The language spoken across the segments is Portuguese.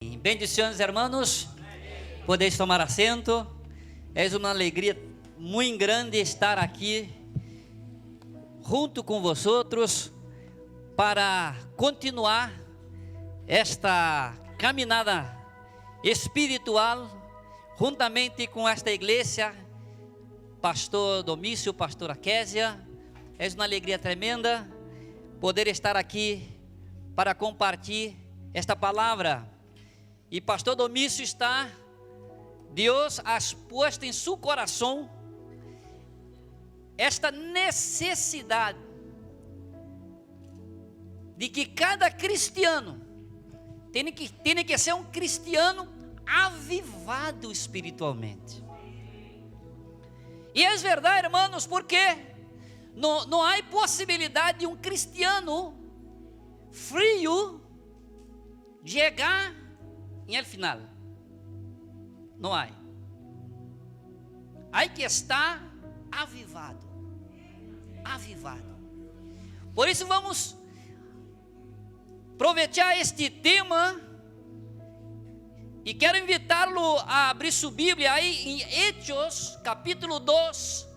Bendiciones, hermanos. Podéis tomar assento. É uma alegria muito grande estar aqui junto com vosotros para continuar esta caminhada espiritual juntamente com esta igreja, pastor Domício, pastora Késia. É uma alegria tremenda poder estar aqui para compartilhar esta palavra. E pastor Domício está, Deus has puesto em seu coração esta necessidade de que cada cristiano tem que ser um cristiano avivado espiritualmente. E é verdade, irmãos, porque não há possibilidade de um cristiano frio chegar em final. Não há. Há que estar avivado. Avivado. Por isso vamos aproveitar este tema e quero invitá-lo a abrir sua Bíblia aí em Hechos, capítulo 2.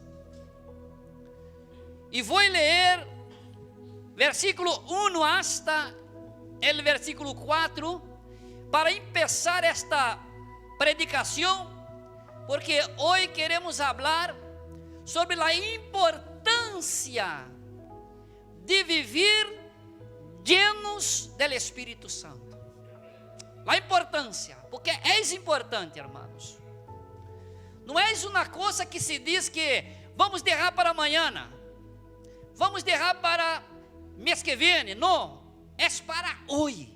E vou ler versículo 1 hasta el versículo 4 para começar esta predicação, porque hoje queremos falar sobre a importância de viver llenos del Espírito Santo. A importância, porque é importante, irmãos. Não é uma coisa que se diz que vamos deixar para amanhã, vamos deixar para mês que vem. Não, é para hoje.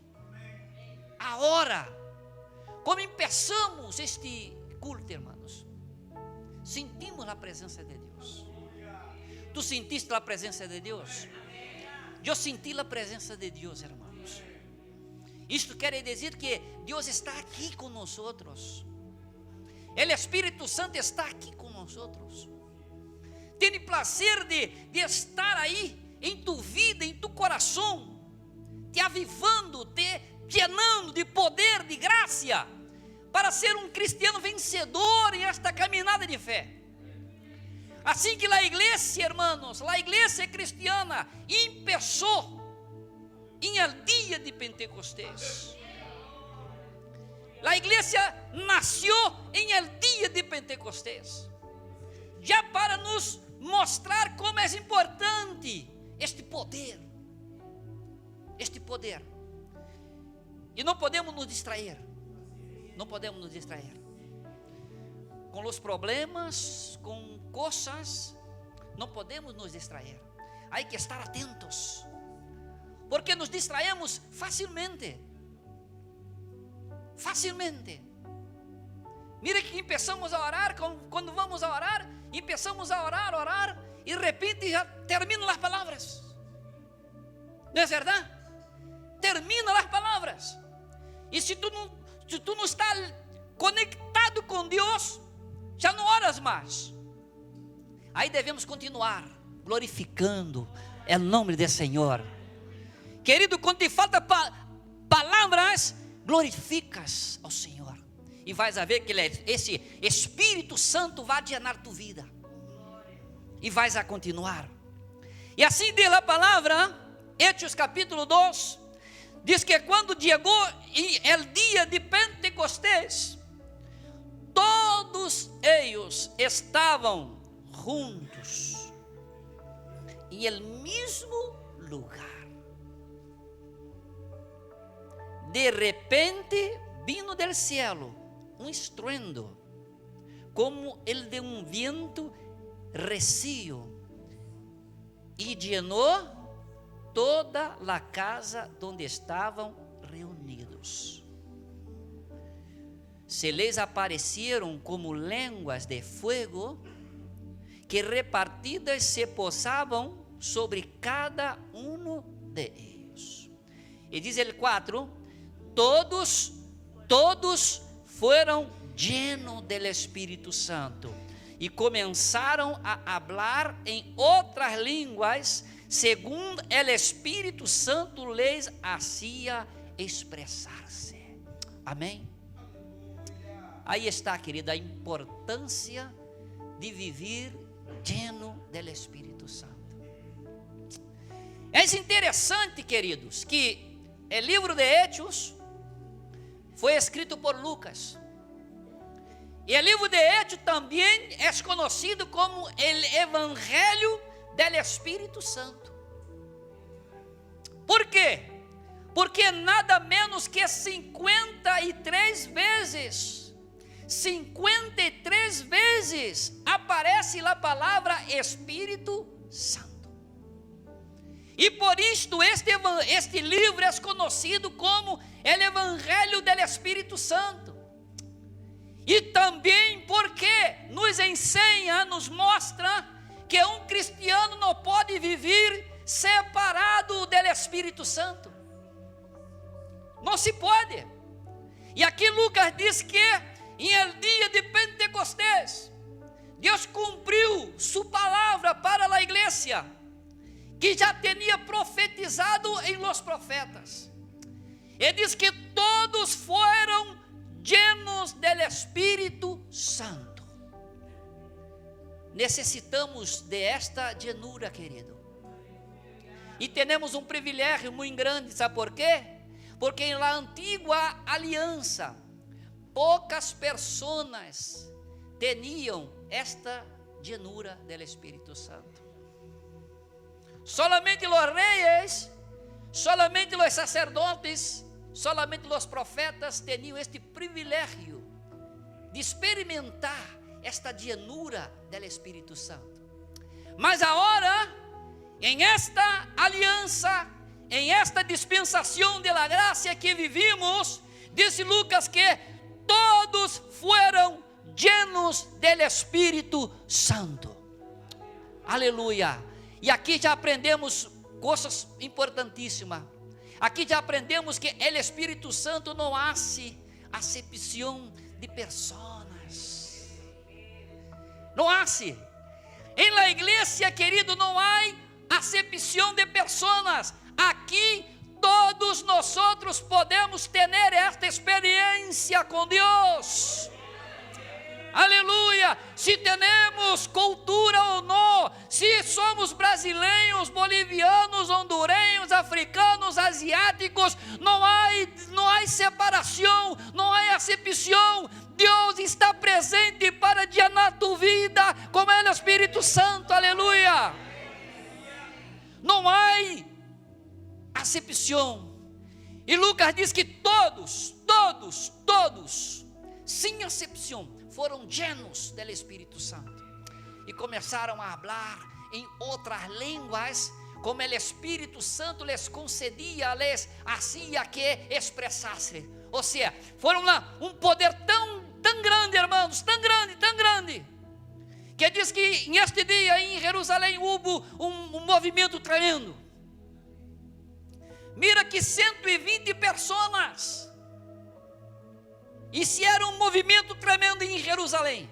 Agora, como começamos este culto, irmãos, sentimos a presença de Deus. Tu sentiste a presença de Deus? Eu senti a presença de Deus, irmãos. Isto quer dizer que Deus está aqui com nós. O Espírito Santo está aqui com nós. Tem prazer de estar aí em tu vida, em tu coração, te avivando, te llenando de poder, de graça, para ser um cristiano vencedor em esta caminhada de fé. Assim que a igreja, hermanos, a igreja cristiana começou em el dia de Pentecostés. A igreja nasceu em el dia de Pentecostés, já para nos mostrar como é importante este poder. Este poder. E não podemos nos distrair. Não podemos nos distrair com os problemas, com coisas. Não podemos nos distrair. Há que estar atentos, porque nos distraemos facilmente. Facilmente. Mira que começamos a orar, quando vamos a orar, começamos a orar, e de repente já terminam as palavras. Não é verdade? Termina as palavras. E se tu não estás conectado com Deus, já não oras mais. Aí devemos continuar glorificando o nome do Senhor. Querido, quando te falta palavras, glorificas ao Senhor. E vais a ver que esse Espírito Santo vai llenar tu vida. E vais a continuar. E assim diz a palavra, Hechos capítulo 2. Diz que quando chegou o dia de Pentecostés, todos eles estavam juntos em el mesmo lugar. De repente vino del cielo um estruendo, como el de um viento recio, e llenou toda a casa onde estavam reunidos. Se les apareceram como línguas de fogo, que repartidas se posavam sobre cada um de eles. E diz el 4: todos foram llenos del Espírito Santo e começaram a hablar em outras línguas, segundo o Espírito Santo les hacía expressar-se. Amém? Aí está, querida, a importância de viver lleno do Espírito Santo. É interessante, queridos, que o livro de Hechos foi escrito por Lucas. E o livro de Hechos também é conhecido como o Evangelho do Espírito Santo. Por quê? Porque nada menos que 53 vezes aparece a palavra Espírito Santo. E por isto este livro é conhecido como o Evangelho do Espírito Santo. E também porque nos ensina, nos mostra que um cristiano não pode viver separado do Espírito Santo. Não se pode. E aqui Lucas diz que em el dia de Pentecostés, Deus cumpriu sua palavra para a igreja, que já tinha profetizado em los profetas. Ele diz que todos foram llenos del Espírito Santo. Necessitamos de esta llenura, querido. E temos um privilégio muito grande, sabe por quê? Porque na antiga aliança, poucas pessoas tinham esta llenura del Espírito Santo. Solamente os reis, solamente os sacerdotes, solamente os profetas tinham este privilégio de experimentar esta llenura do Espírito Santo. Mas agora, em esta aliança, em esta dispensação de la graça que vivimos, disse Lucas que todos foram llenos do Espírito Santo. Aleluia. E aqui já aprendemos coisas importantíssimas. Aqui já aprendemos que o Espírito Santo não hace acepção de pessoas. Não hace. Em la igreja, querido, não há acepção de pessoas. Aqui todos nós podemos ter esta experiência com Deus. Aleluia. Se temos cultura ou não, se somos brasileiros, bolivianos, hondurenhos, africanos, asiáticos, não há separação, não há acepção. Deus está presente para llenar tu vida com o Espírito Santo. Aleluia. Não há acepção. E Lucas diz que todos, sem acepção, foram llenos do Espírito Santo e começaram a falar em outras línguas, como o Espírito Santo les concedia, les hacía que expressassem. Ou seja, foram lá um poder tão grande, irmãos, tão grande, que diz que neste dia em Jerusalém houve um movimento tremendo. Mira que 120 pessoas hicieron um movimento tremendo em Jerusalém.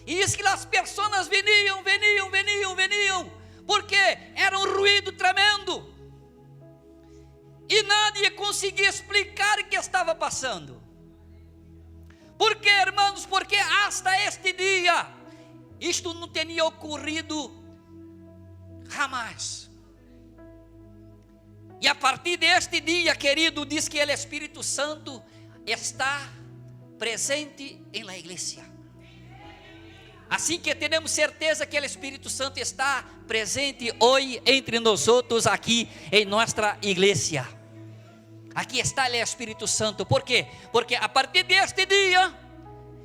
E diz que as pessoas veniam, porque era um ruído tremendo. E nadie conseguia explicar o que estava passando. Por quê, irmãos? Porque hasta este dia, isto não tinha ocorrido jamais. E a partir deste dia, querido, diz que o Espírito Santo está presente em la igreja. Assim que temos certeza que o Espírito Santo está presente hoje entre nós outros aqui em nossa igreja. Aqui está o Espírito Santo. Por quê? Porque a partir deste dia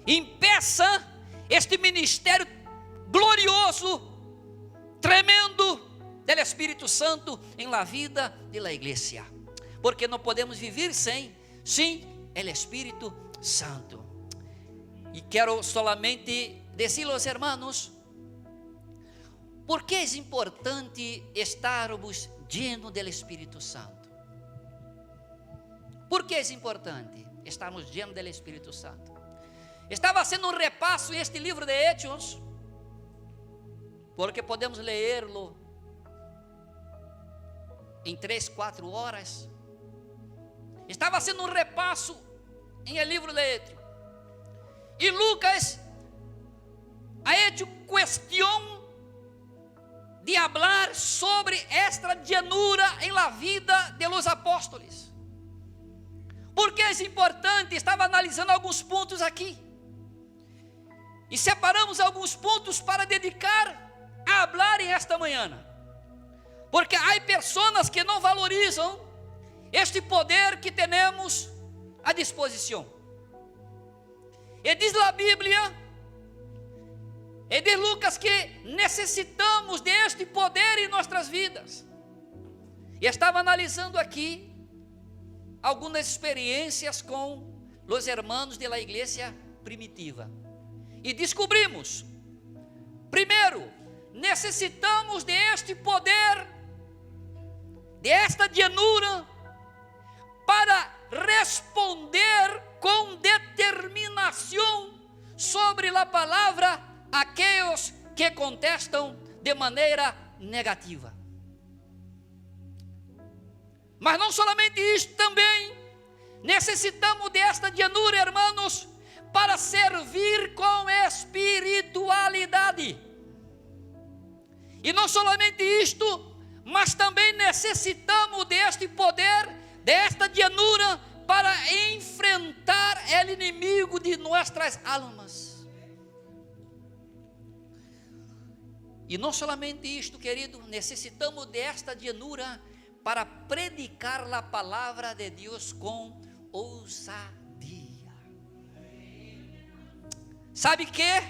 empieza este ministério glorioso, tremendo do Espírito Santo em la vida de la igreja. Porque não podemos viver sem o Espírito Santo. E quero solamente dizer aos irmãos, por que é importante estarmos llenos do Espírito Santo? Por que é importante estarmos llenos do Espírito Santo? Estava fazendo um repasso este livro de Hechos, porque podemos ler-lo em 3, 4 horas. Estava fazendo um repasso em el libro de Hechos. Y Lucas ha hecho cuestión de hablar sobre esta llanura en la vida de los apóstoles. Por que é importante? Estava analisando alguns pontos aqui. E separamos alguns pontos para dedicar a falar esta manhã. Porque há pessoas que não valorizam este poder que temos à disposição. E diz a Bíblia, e diz Lucas, que necessitamos deste poder em nossas vidas. E estava analisando aqui algumas experiências com os hermanos da igreja primitiva. E descobrimos, primeiro, necessitamos deste poder, desta llanura, para responder com determinação sobre a palavra aqueles que contestam de maneira negativa. Mas não somente isso, também necessitamos desta llanura, hermanos, para servir com espiritualidade. E não somente isto, mas também necessitamos deste poder, desta llanura, para enfrentar o inimigo de nossas almas. E não somente isto, querido, necessitamos desta llanura para predicar a palavra de Deus com ousadia. ¿Sabe qué?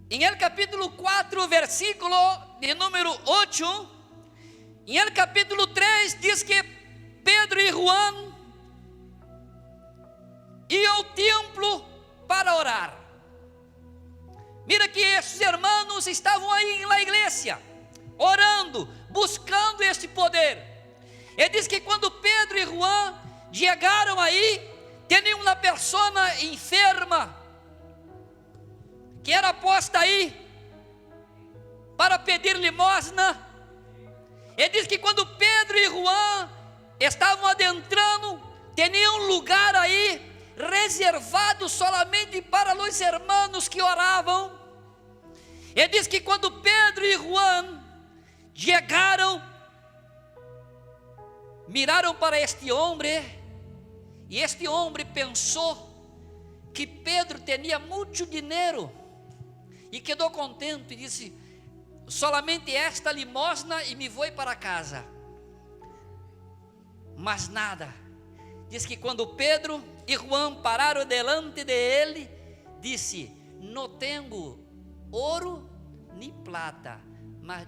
En el capítulo 4, versículo de número 8, en el capítulo 3, diz que Pedro e Juan iam ao templo para orar. Mira que esses irmãos estavam aí na igreja, orando, buscando este poder. Ele diz que quando Pedro e Juan chegaram aí, tinha uma pessoa enferma, que era posta aí, para pedir limosna. Ele diz que quando Pedro e Juan estavam adentrando, tinha um lugar aí, reservado solamente para os irmãos que oravam. Ele diz que quando Pedro e Juan chegaram, miraram para este homem, e este homem pensou que Pedro tinha muito dinheiro, e quedou contente e disse: solamente esta limosna e me vou para casa. Mas nada. Diz que quando Pedro e Juan pararam delante de ele, disse: não tenho ouro nem prata, mas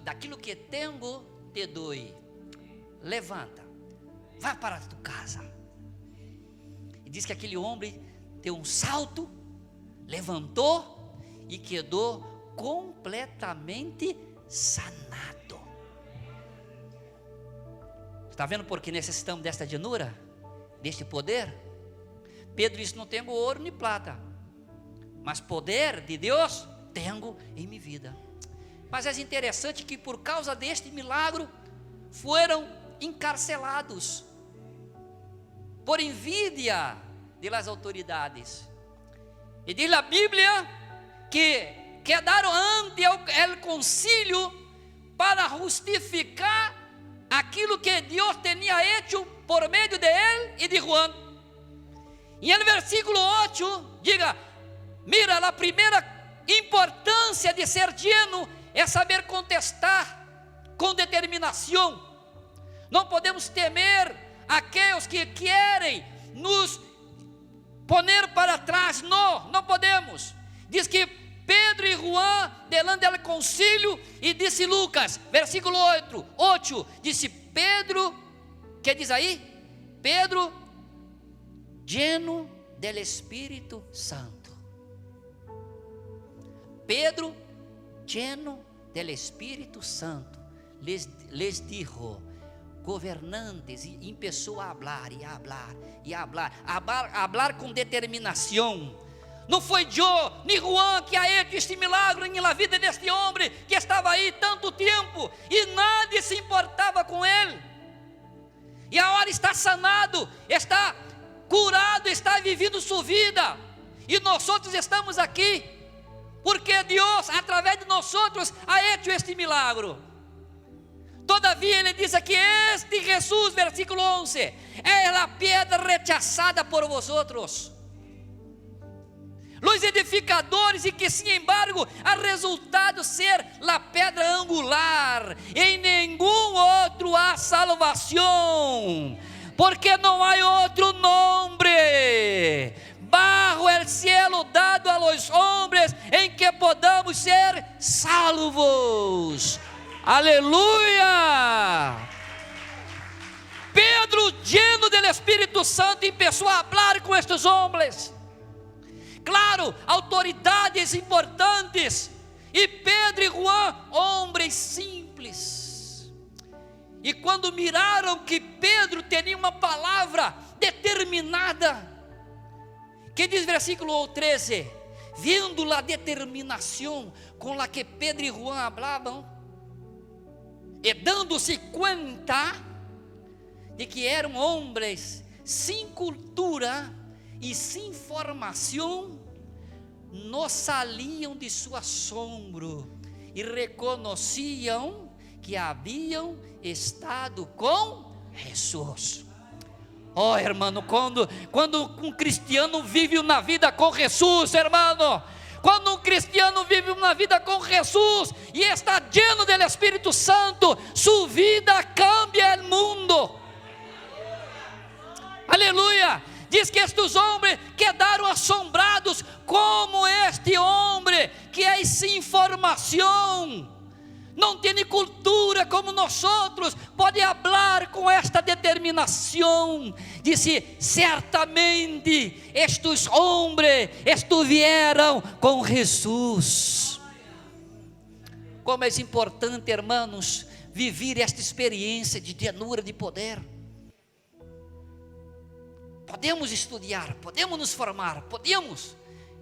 daquilo que tenho te dou. Levanta, vá para tu casa. E diz que aquele homem deu um salto, levantou e quedou completamente sanado. Está vendo por que necessitamos desta llanura, deste poder? Pedro disse: não tenho ouro nem prata, mas poder de Deus tenho em minha vida. Mas é interessante que por causa deste milagre foram encarcelados por envidia das autoridades. E diz a Bíblia que quedaram ante o concílio para justificar aquilo que Deus tinha hecho por meio de ele e de Juan. E no versículo 8, diga: mira, a primeira importância de ser lleno é saber contestar com determinação. Não podemos temer aqueles que querem nos poner para trás. Não podemos. Diz que Pedro e Juan delante do concílio, e disse Lucas, versículo 8, disse Pedro, que diz aí? Pedro, lleno del Espírito Santo. Pedro, lleno del Espírito Santo, les dijo, governantes, e começou a hablar com determinação. Não foi eu nem Juan que ha hecho este milagre na vida deste homem que estava aí tanto tempo e nadie se importava com ele. e agora está sanado, está curado, está vivendo sua vida, e nós outros estamos aqui, porque Deus, através de nós outros, ha hecho este milagro. Todavia ele diz aqui, este Jesus, versículo 11, é a pedra rechazada por vosotros, los edificadores, e que sin embargo ha resultado ser a pedra angular, em nenhum outro há salvação, porque não há outro nome bajo el cielo dado a los hombres em que podamos ser salvos. Aleluia! Pedro, lleno del Espírito Santo, empezó a hablar com estes homens. Claro, autoridades importantes, e Pedro e Juan, homens simples. E quando miraram que Pedro tinha uma palavra determinada, que diz versículo 13, vendo a determinação com a que Pedro e Juan hablavam, e dando-se conta de que eram homens sem cultura e sem formação, não saíam de seu assombro e reconheciam que haviam estado com Jesus. Oh, irmão, quando um cristiano vive na vida com Jesus, irmão, quando um cristiano vive na vida com Jesus e está lleno do Espírito Santo, sua vida cambia o mundo. Aleluia! Diz que estes homens quedaram assombrados, como este homem que é sem formação, não tem cultura como nós outros, pode falar com esta determinação. Disse, certamente estes homens estiveram com Jesus. Como é importante, irmãos, viver esta experiência de llenura de poder. Podemos estudar, podemos nos formar, podemos,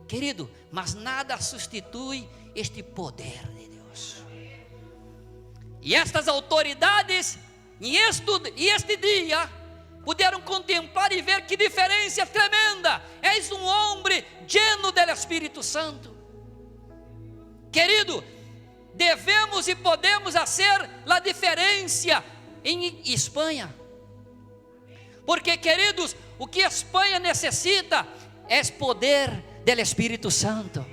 querido, mas nada substitui este poder de Deus. E estas autoridades, este dia, puderam contemplar e ver que diferença tremenda. És um homem lleno do Espírito Santo. Querido, devemos e podemos fazer a diferença em Espanha. Porque, queridos, o que a Espanha necessita é poder do Espírito Santo.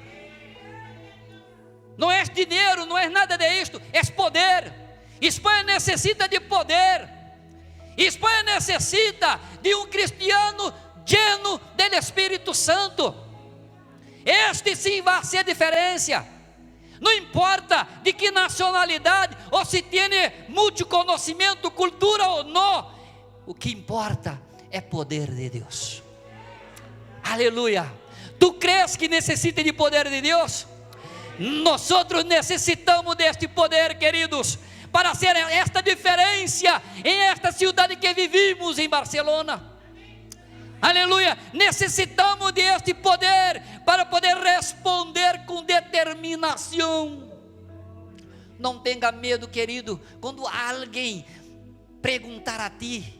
Não é dinheiro, não é nada disto, é poder. Espanha necessita de poder. Espanha necessita de um cristiano lleno do Espírito Santo. Este sim vai ser diferença. Não importa de que nacionalidade, ou se tem muito conhecimento, cultura ou não. O que importa é poder de Deus. Aleluia. Tu crees que necessita de poder de Deus? Nós necessitamos deste poder, queridos, para ser esta diferença em esta cidade que vivimos, em Barcelona. Aleluia. Necessitamos deste poder para poder responder com determinação. Não tenha medo, querido, quando alguém perguntar a ti,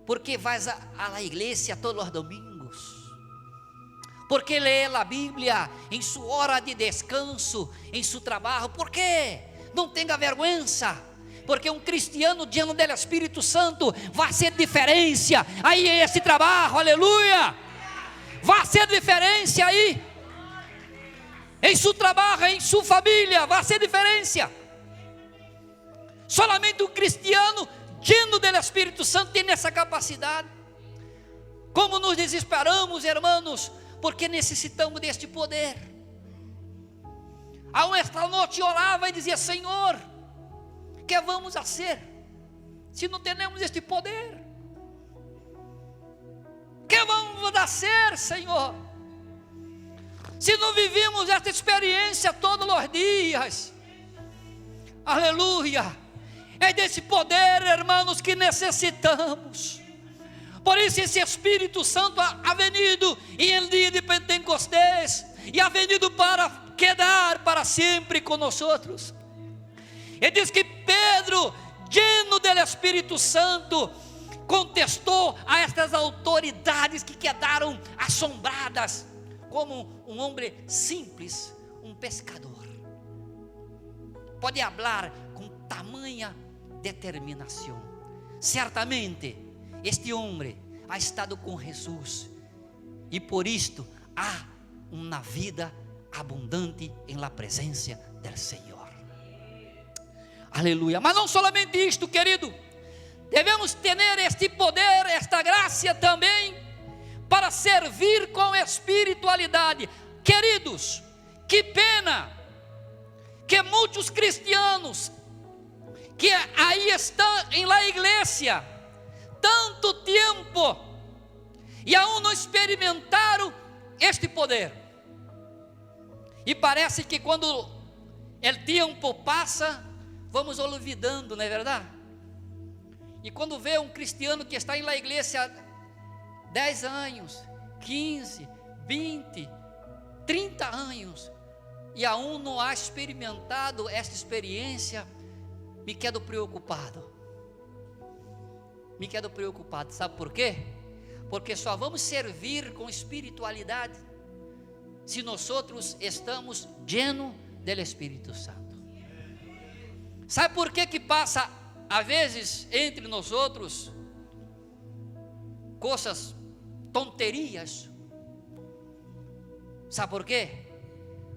por que vais à igreja todos os domingos? Porque lê a Bíblia em sua hora de descanso, em seu trabalho? Por quê? Não tenha vergonha, porque um cristiano lleno do Espírito Santo vai ser diferença aí em esse trabalho, aleluia, vai ser diferença aí, em seu trabalho, em sua família, vai ser diferença. Solamente um cristiano lleno do Espírito Santo tem essa capacidade. Como nos desesperamos, irmãos, porque necessitamos deste poder. A esta noite orava e dizia: Senhor, que vamos fazer se não temos este poder? Que vamos fazer, Senhor, se não vivimos esta experiência todos os dias? Aleluia. É desse poder, irmãos, que necessitamos. Por isso esse Espírito Santo ha venido em el dia de Pentecostés e ha venido para quedar para sempre com nós. E diz que Pedro, lleno do Espírito Santo, contestou a estas autoridades que quedaram assombradas, como um homem simples, um pescador. Pode falar com tamanha determinação. Certamente, este homem ha estado com Jesus, e por isto há uma vida abundante em la presença do Senhor. Aleluia. Mas não somente isto, querido, devemos ter este poder, esta graça também, para servir com espiritualidade. Queridos, que pena que muitos cristianos que aí estão em la igreja tanto tempo e aún não experimentaram este poder, e parece que quando o tempo passa, vamos olvidando, não é verdade? E quando vê um cristiano que está em la igreja há 10 anos, 15, 20, 30 anos, e aún não há experimentado esta experiência, me quedo preocupado. Me quedo preocupado, sabe por quê? Porque só vamos servir com espiritualidade se nós estamos llenos do Espírito Santo. Sabe por que passa às vezes entre nós coisas, tonterias? Sabe por quê?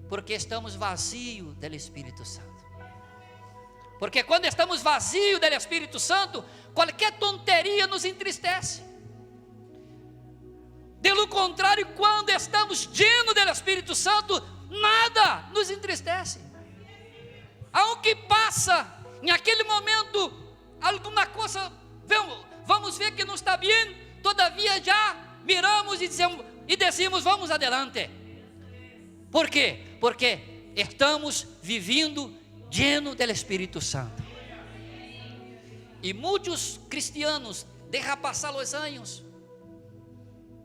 Porque estamos vazios do Espírito Santo. Porque quando estamos vazios do Espírito Santo, qualquer tonteria nos entristece. Pelo contrário, quando estamos cheios do Espírito Santo, nada nos entristece. Aunque passa, em aquele momento, alguma coisa, vamos ver que não está bem, todavia já miramos e decimos, vamos adelante. Por quê? Porque estamos vivendo lleno do Espírito Santo. E muitos cristianos deixam passar os anos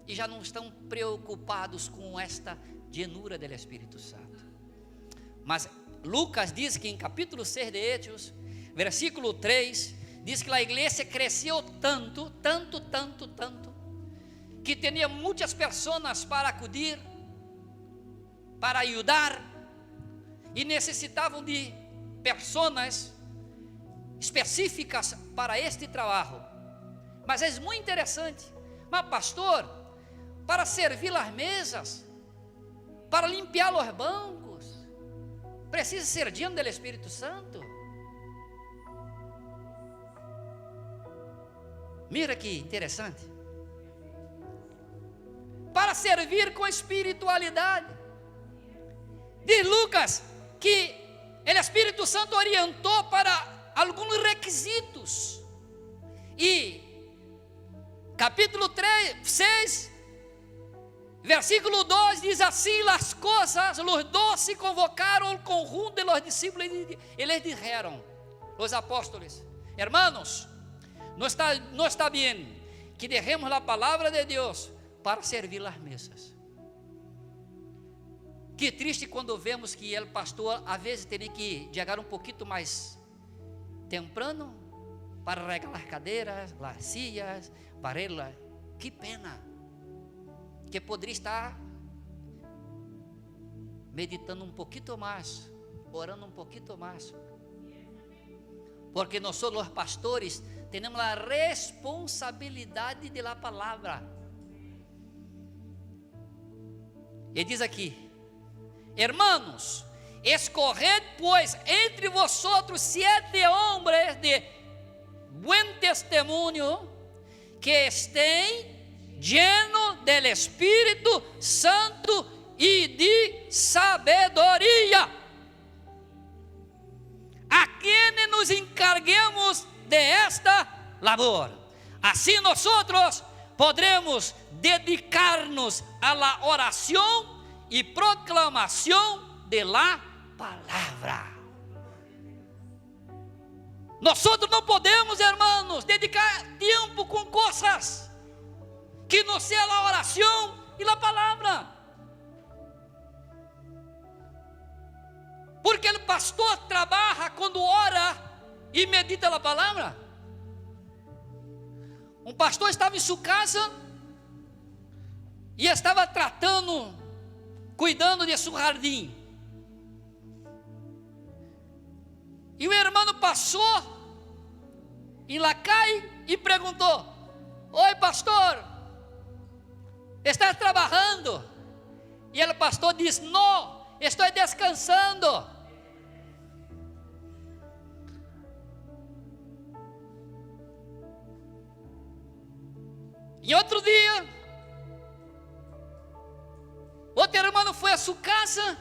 e já não estão preocupados com esta llenura do Espírito Santo. Mas Lucas diz que em capítulo 6 de Hechos, versículo 3, diz que a igreja cresceu tanto, que tinha muitas pessoas para acudir, para ajudar, e necessitavam de pessoas específicas para este trabalho. Mas é muito interessante. Mas pastor, para servir as mesas, para limpar os bancos, precisa ser lleno do Espírito Santo? Mira que interessante. Para servir com espiritualidade, diz Lucas que o Espírito Santo orientou para alguns requisitos. E capítulo 6, versículo 2 diz assim: as coisas, os 12 convocaram o conjunto de los discípulos e les dijeron, os apóstolos, hermanos, não está bem que dejemos a palavra de Deus para servir as mesas. Que triste quando vemos que o pastor às vezes teria que chegar um pouquinho mais temprano para regar as cadeiras, as sillas, varela. Que pena, que poderia estar meditando um pouquinho mais, orando um pouquinho mais, porque nós somos os pastores, temos a responsabilidade da palavra. E diz aqui: hermanos, escoged pues entre vosotros 7 hombres de buen testimonio, que estén llenos del Espíritu Santo y de sabiduría, a quienes nos encarguemos de esta labor. Así nosotros podremos dedicarnos a la oración y proclamación de la palabra. Nosotros não podemos, hermanos, dedicar tempo com coisas que não seja a oração e a palavra. Porque o pastor trabalha quando ora e medita a palavra. um pastor estava em sua casa e estava cuidando de seu jardim. E o irmão passou em la calle e perguntou: oi pastor, está trabalhando? E o pastor disse: não, estou descansando. E outro dia, outro irmão foi à sua casa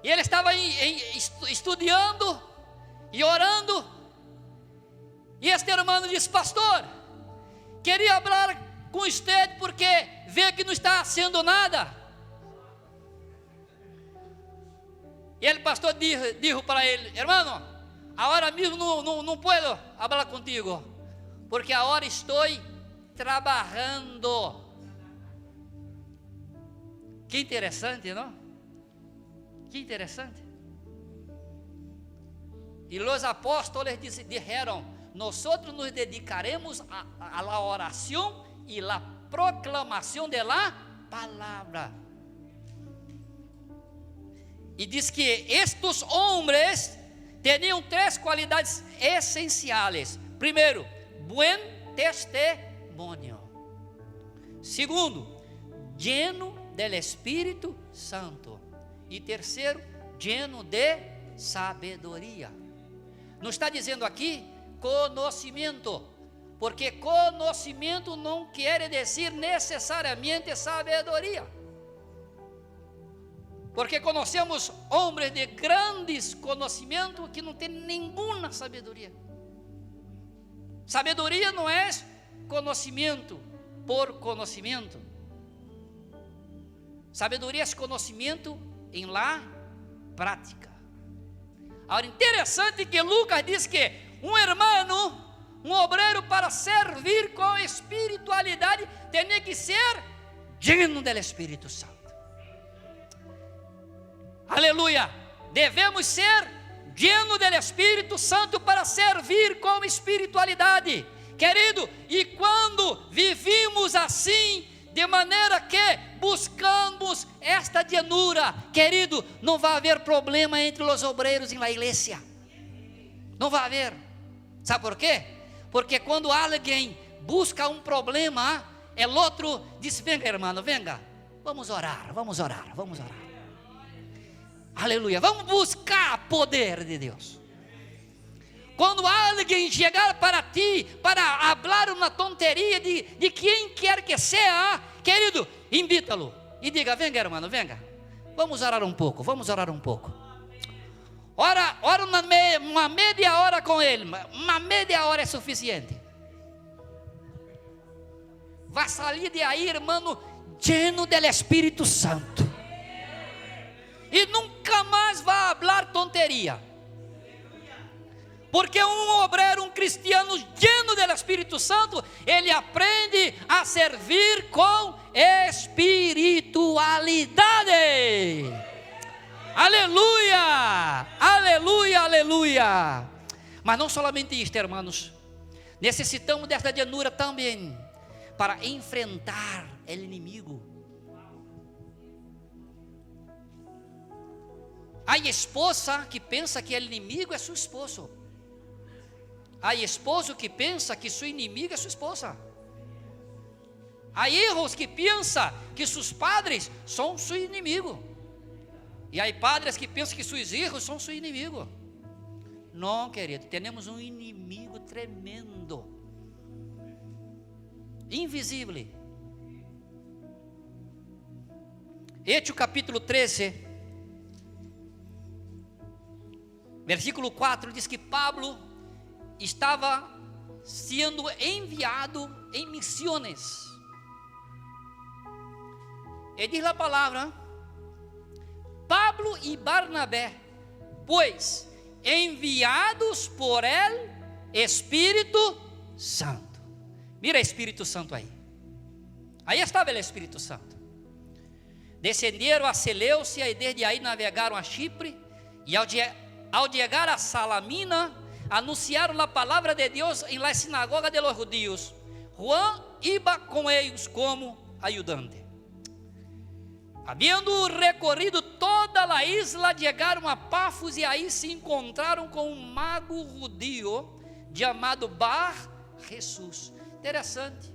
e ele estava estudando e orando. E este irmão disse: pastor, queria falar com você porque vê que não está fazendo nada. E o pastor disse para ele: irmão, agora mesmo não posso falar contigo, porque agora estou trabalhando. Que interessante, não? Que interessante. E os apóstolos disseram: nós nos dedicaremos a la oração e la proclamação de la palavra. E diz que estes homens tinham 3 qualidades essenciais. Primeiro, buen testemunho. Segundo, lleno del Espírito Santo. E terceiro, lleno de sabedoria. Não está dizendo aqui conhecimento, porque conhecimento não quer dizer necessariamente sabedoria. Porque conhecemos homens de grandes conhecimentos que não têm nenhuma sabedoria. Sabedoria não é conhecimento por conhecimento. Sabedoria é conhecimento em la prática. Agora, interessante que Lucas diz que um irmão, um obreiro, para servir com espiritualidade, tem que ser lleno do Espírito Santo. Aleluia! Devemos ser lleno do Espírito Santo para servir com espiritualidade, querido. E quando vivimos assim, de maneira que buscamos esta llenura, querido, não vai haver problema entre os obreiros em la igreja. Não vai haver. Sabe por quê? Porque quando alguém busca um problema, o outro diz: venga, irmão, venga, vamos orar, vamos orar, vamos orar. Aleluia, vamos buscar poder de Deus. Quando alguém chegar para ti para falar uma tonteria de quem quer que seja, querido, invita-lo e diga: venga, irmão, venga, vamos orar um pouco, vamos orar um pouco. Ora uma meia hora com ele, uma meia hora é suficiente. Vai sair de aí, irmão, lleno do Espírito Santo. E nunca mais vai falar tonteria. Porque um obreiro, um cristiano lleno do Espírito Santo, ele aprende a servir com espiritualidade. Aleluia, aleluia, aleluia. Mas não somente isto, irmãos. Necessitamos desta llanura também para enfrentar o inimigo. Há esposa que pensa que o inimigo é seu esposo. Há esposo que pensa que seu inimigo é sua esposa. Há hijos que pensam que seus padres são seu inimigo. E há padres que pensam que seus filhos são seu inimigo. Não, querido, temos um inimigo tremendo, invisível. Hechos capítulo 13, versículo 4, diz que Pablo estava sendo enviado em missões. E diz a palavra: Pablo e Barnabé, pois enviados por el Espírito Santo. Mira Espírito Santo aí. Aí estava o Espírito Santo. Descenderam a Seleucia e desde aí navegaram a Chipre. E ao chegar a Salamina, anunciaram a palavra de Deus em la sinagoga de los judíos. Juan iba com eles como ajudante. Havendo recorrido toda a isla, chegaram a Pafos e aí se encontraram com um mago judío chamado Bar Jesus. Interessante.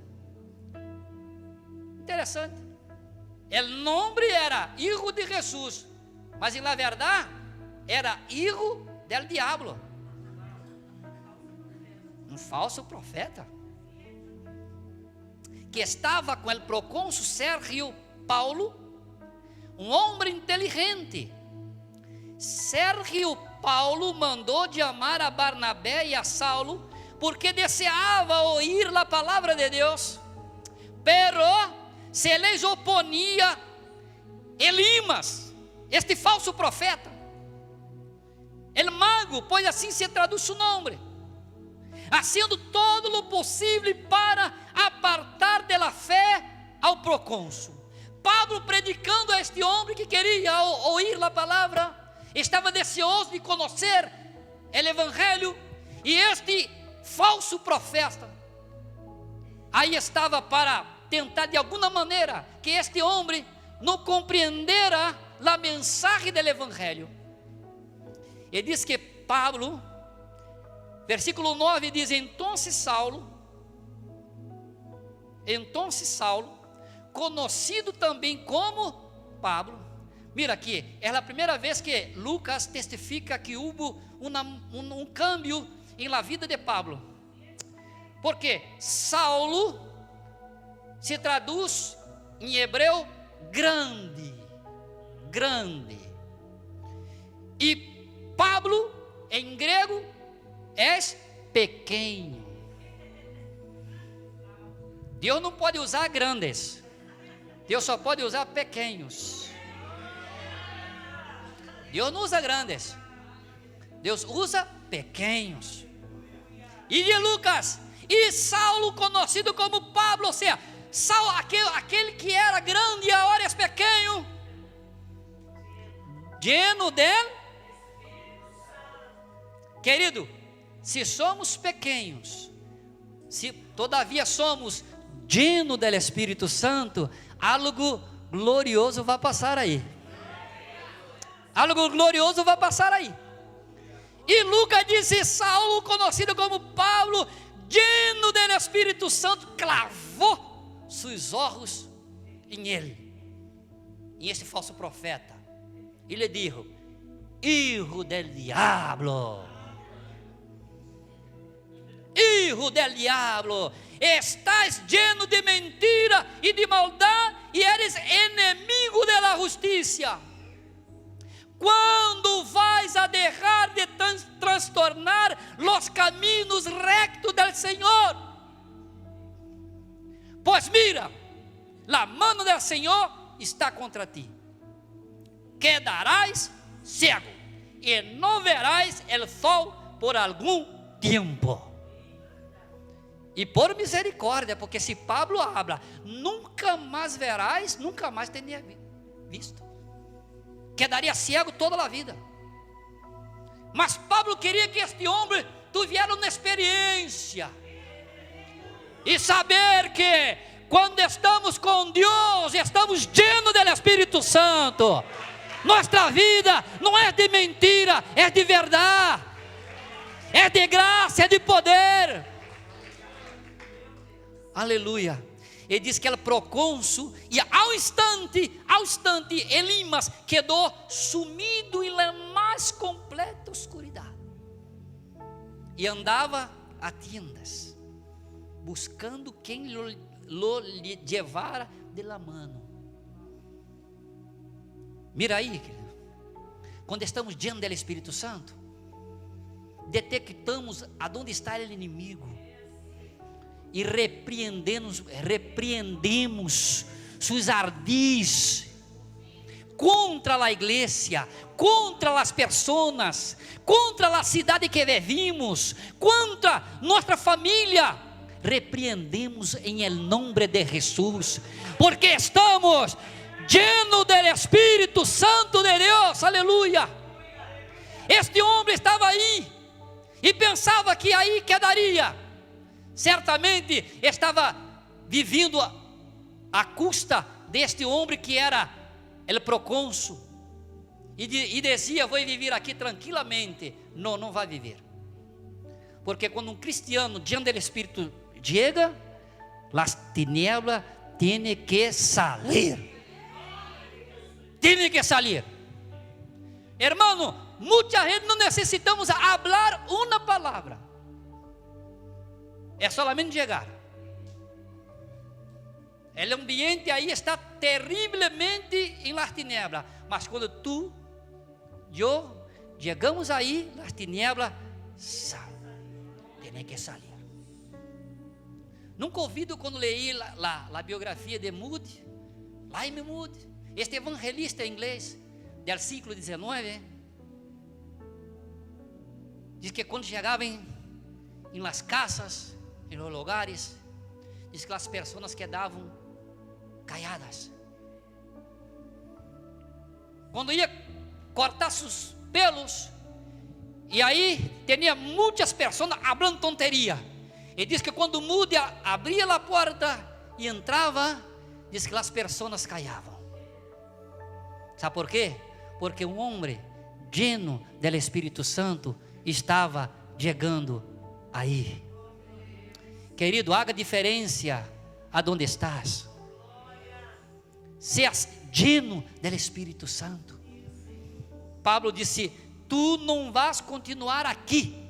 O nome era Hijo de Jesus, mas na verdade era Hijo del Diablo, um falso profeta, que estava com o procônsul Sérgio Paulo, um homem inteligente. Sérgio Paulo mandou chamar a Barnabé e a Saulo, porque deseava ouvir a palavra de Deus, pero se les oponia Elimas, este falso profeta, el mago, pois assim se traduz o nome, haciendo todo o possível para apartar de la fé ao procônsul. Pablo, predicando a este homem que queria ouvir a palavra, estava desejoso de conhecer o evangelho, e este falso profeta aí estava para tentar de alguma maneira que este homem não compreendera a mensagem do evangelho. E diz que Pablo, versículo 9 diz: então Saulo, conhecido também como Pablo. Mira aqui, é a primeira vez que Lucas testifica que houve um cambio em la vida de Pablo, porque Saulo se traduz em hebreu grande, e Pablo em grego é pequeno. Deus não pode usar grandes, Deus só pode usar pequenos. Deus não usa grandes, Deus usa pequenos. E de Lucas, e Saulo, conhecido como Pablo, ou seja, Saulo, aquele que era grande e agora é pequeno, lleno dele. Querido, se somos pequenos, se todavia somos llenos do Espírito Santo, algo glorioso vai passar aí. Algo glorioso vai passar aí. E Lucas disse: Saulo, conhecido como Pablo, lleno do Espírito Santo, clavou seus olhos em ele, em este falso profeta, e lhe disse: Hijo del diablo, Hijo del diablo, estás lleno de mentira e de maldade, e eres inimigo de la justicia. Quando vais a deixar de trastornar los caminos rectos del Senhor? Pois mira, la mano del Senhor está contra ti. Quedarás cego e não verás el sol por algum tempo. E por misericórdia, porque se Pablo habla, nunca mais verás, nunca mais teria visto. Quedaria cego toda a vida. Mas Pablo queria que este homem tivesse uma experiência e saber que quando estamos com Deus, estamos llenos do Espírito Santo. Nossa vida não é de mentira, é de verdade, é de graça, é de poder. Aleluia. Ele diz que ele procônsul, e ao instante, Elimas quedou sumido em la mais completa escuridão, e andava a tiendas, buscando quem lo levara de la mano. Mira aí, querido, quando estamos diante do Espírito Santo, detectamos aonde está o inimigo, e repreendemos seus ardis contra a igreja, contra as pessoas, contra a cidade que vivimos, contra nossa família. Repreendemos em el nome de Jesus, porque estamos llenos do Espírito Santo de Deus. Aleluia. Este homem estava aí e pensava que aí quedaria certamente estava vivendo à custa deste homem que era o procônsul, e dizia: vou viver aqui tranquilamente. Não, não vai viver, porque quando um cristiano diante do Espírito chega, as tinieblas têm que sair. Tem que sair. Hermano, muita gente não necessitamos falar uma palavra, é solamente chegar. O ambiente aí está terrivelmente em las tinieblas, mas quando tu, eu, chegamos aí, las tinieblas saem, tem que sair. Nunca ouvido quando leí a biografia de Moody, Laim Moody, este evangelista inglês do século XIX, diz que quando chegava em las casas, em los lugares, diz que as pessoas quedavam calladas. Quando ia cortar seus pelos, e aí tinha muitas pessoas falando tonteria. E diz que quando Moody abria a porta e entrava, diz que as pessoas callavam. Sabe por quê? Porque um homem lleno do Espírito Santo estava chegando aí. Querido, haga diferença aonde estás. Seas lleno do Espírito Santo. Pablo disse: tu não vas continuar aqui,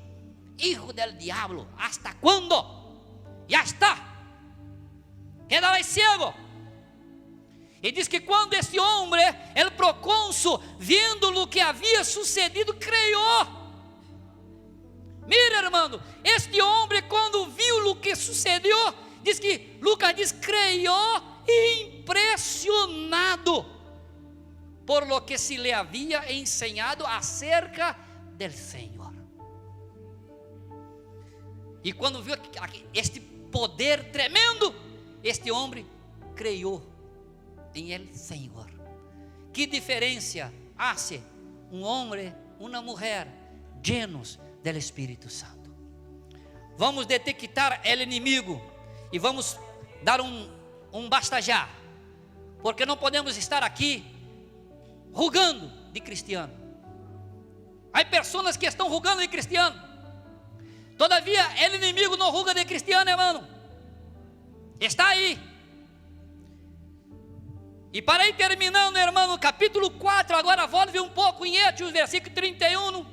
hijo del diablo, ¿hasta cuándo? Ya está, quedarás ciego. E diz que quando este homem, el procônsul, vendo o que havia sucedido, creyó. Mira, hermano, este homem, quando viu o que sucedeu, diz que Lucas diz: creyó, impressionado por lo que se lhe havia ensinado acerca del Senhor. E quando viu este poder tremendo, este homem creyó em el Senhor. Que diferença hace um homem, uma mulher llenos do Espírito Santo. Vamos detectar o inimigo e vamos dar um basta já, porque não podemos estar aqui rugando de cristiano. Há pessoas que estão rugando de cristiano, todavia o inimigo não ruga de cristiano, hermano. Está aí. E para ir terminando, hermano, capítulo 4, agora volte um pouco em Hechos, versículo 31.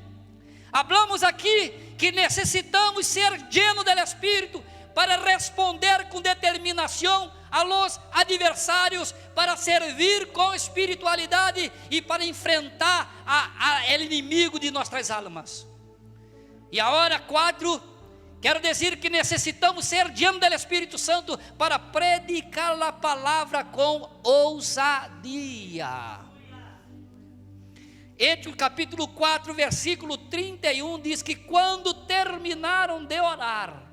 Hablamos aqui que necessitamos ser llenos do Espírito para responder com determinação a los adversários, para servir com espiritualidade e para enfrentar o inimigo de nossas almas. E agora 4, quero dizer que necessitamos ser llenos do Espírito Santo para predicar a palavra com ousadia. Hechos capítulo 4, versículo 31 diz que quando terminaram de orar,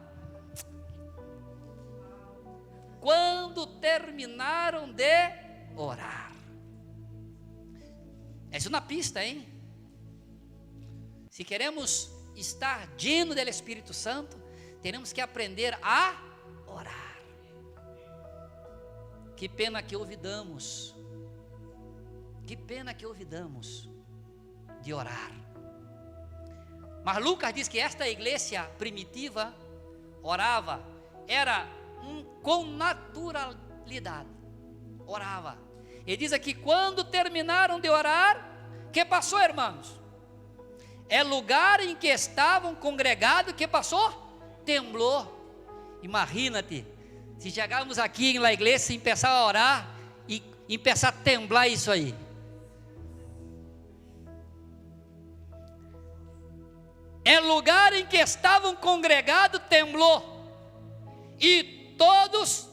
essa é uma pista, hein? Se queremos estar lleno do Espírito Santo, teremos que aprender a orar. Que pena que olvidamos. Que pena que olvidamos de orar. Mas Lucas diz que esta igreja primitiva orava, era com naturalidade, orava. E diz aqui, quando terminaram de orar, que passou, irmãos? É lugar em que estavam congregados, que passou? Temblou. Imagina-te, se chegarmos aqui na igreja e começar a orar, e começar a temblar isso aí. É lugar em que estavam congregados, temblou. E todos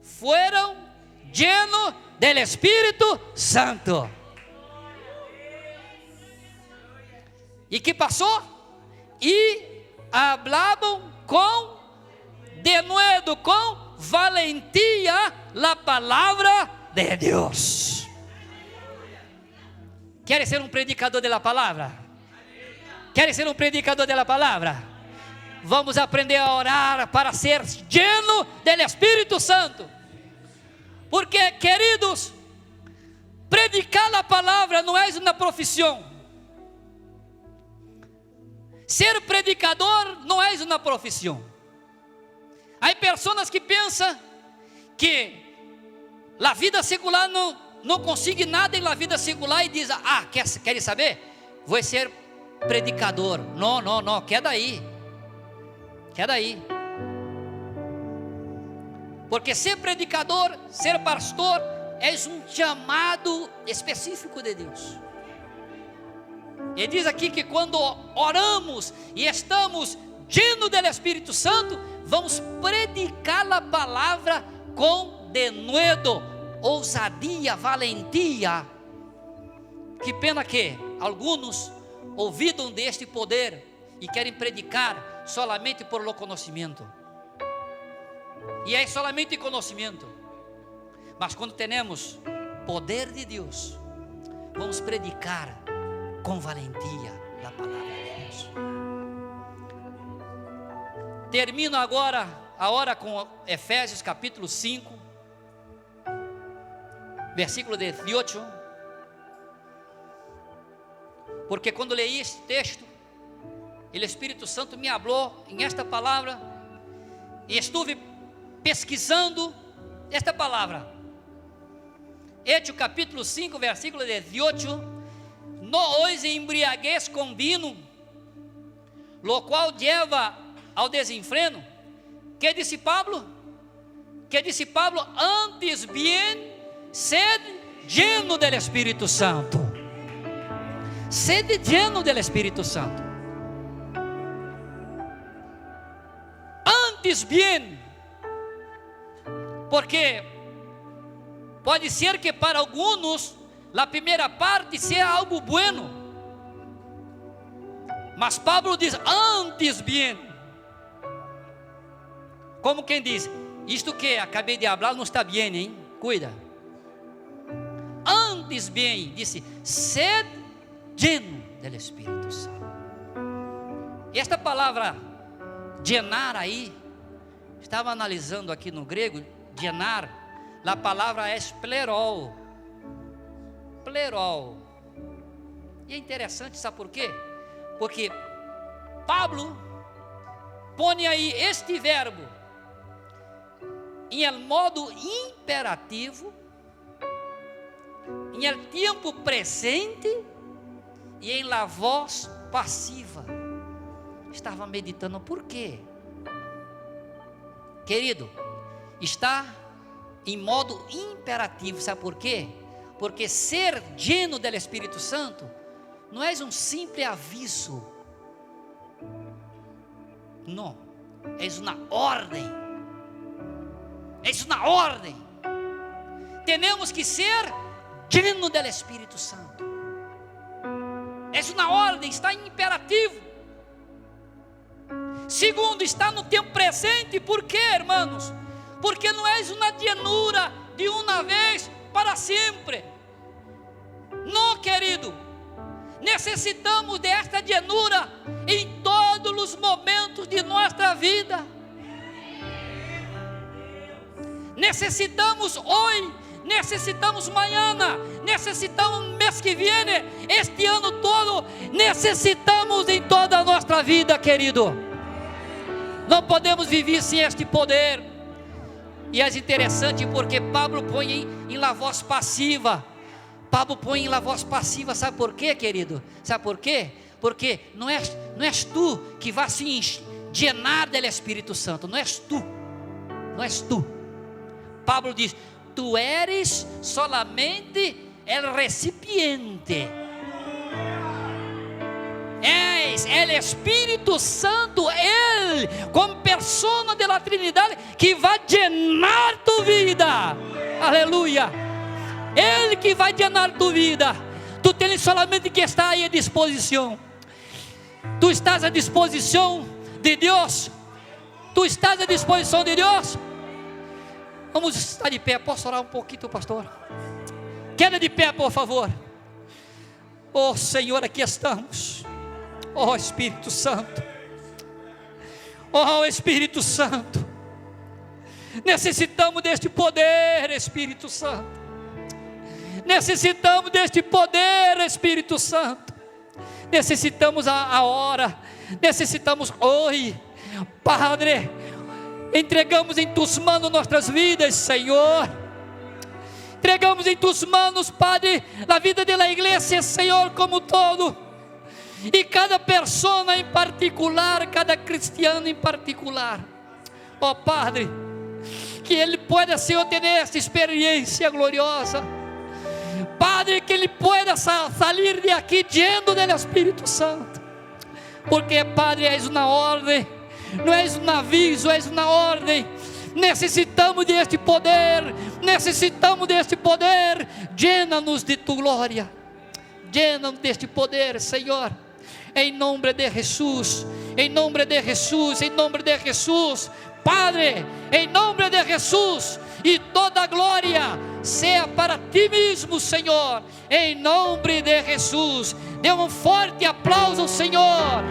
foram llenos do Espírito Santo. E que passou? E hablavam de nuevo, com valentia, a palavra de Deus. ¿Quieres ser um predicador da palavra? ¿Quieres ser um predicador da palavra? vamos aprender a orar para ser lleno do Espírito Santo. Porque, queridos, predicar a palavra não é uma profissão. Ser predicador não é uma profissão. Há pessoas que pensam que a vida secular não consegue nada em la vida secular e dizem: quer saber? Vou ser predicador. Não, queda aí. Porque ser predicador, ser pastor, é um chamado específico de Deus. Ele diz aqui que quando oramos e estamos cheios do Espírito Santo, vamos predicar a palavra com denuedo, ousadia, valentia. Que pena que alguns ouviram deste poder e querem predicar solamente por lo conhecimento. E é solamente conhecimento. Mas quando temos poder de Deus, vamos predicar com valentia a palavra de Deus. Termino agora a hora com Efésios capítulo 5, versículo 18. Porque quando leí este texto, o Espírito Santo me falou em esta palavra, e estive pesquisando esta palavra. Hechos capítulo 5, versículo 18. No os embriaguez com vino, lo qual lleva ao desenfreno. Que disse Pablo? Antes bien, sed lleno del Espírito Santo. Sede lleno del Espírito Santo. Antes bien, porque pode ser que para alguns a primeira parte seja algo bueno, mas Pablo diz antes bien, como quem diz: isto que acabei de falar não está bem, hein? Cuida. Antes bien, disse: sed lleno del Espírito Santo. E esta palavra llenar aí, estava analisando aqui no grego, llenar, a palavra é plerol. E é interessante, sabe por quê? Porque Pablo põe aí este verbo em el modo imperativo, em el tempo presente e em la voz passiva. Estava meditando por quê? Querido, está em modo imperativo, sabe por quê? Porque ser lleno do Espírito Santo não é um simples aviso, não, é uma ordem. Temos que ser lleno do Espírito Santo. É uma ordem, está em imperativo. Segundo, está no tempo presente. Por quê, irmãos? Porque não é uma llenura de uma vez para sempre. Não, querido, necessitamos desta llenura em todos os momentos de nossa vida. Necessitamos hoje, necessitamos amanhã, necessitamos mês que vem, este ano todo, necessitamos em toda a nossa vida, querido. Não podemos viver sem este poder. E é interessante porque Pablo põe em la voz passiva. Sabe por quê, querido? Sabe por quê? Porque não és tu que vai se llenar do Espírito Santo. Não és tu. Pablo diz: tu eres solamente el recipiente. És el Espírito Santo, Ele, como persona de la Trinidade, que vai llenar tu vida. Aleluia. Ele que vai llenar tu vida. Tu tens solamente que estar aí à disposição. Tu estás à disposição de Deus. Vamos estar de pé. Posso orar um pouquinho, pastor? Queda de pé, por favor. Oh Senhor, aqui estamos. Oh Espírito Santo, Oh Espírito Santo, necessitamos deste poder, Espírito Santo. Necessitamos deste poder, Espírito Santo. Necessitamos a hora, necessitamos hoje, Padre. Entregamos em tuas mãos nossas vidas, Senhor. Entregamos em tuas mãos, Padre, a vida da igreja, Senhor, como todo. E cada pessoa em particular, cada cristiano em particular. Oh Padre, que ele pueda, Senhor, ter esta experiência gloriosa. Padre, que ele pueda sair de aqui lleno do Espírito Santo. Porque, Padre, és uma ordem, não és um aviso, és uma ordem. Necessitamos deste poder, necessitamos deste poder. Llena-nos de tu glória, llena-nos deste poder, Senhor, em nome de Jesus, em nome de Jesus, em nome de Jesus, Padre, em nome de Jesus, e toda a glória seja para ti mesmo, Senhor, em nome de Jesus. Dê um forte aplauso ao Senhor.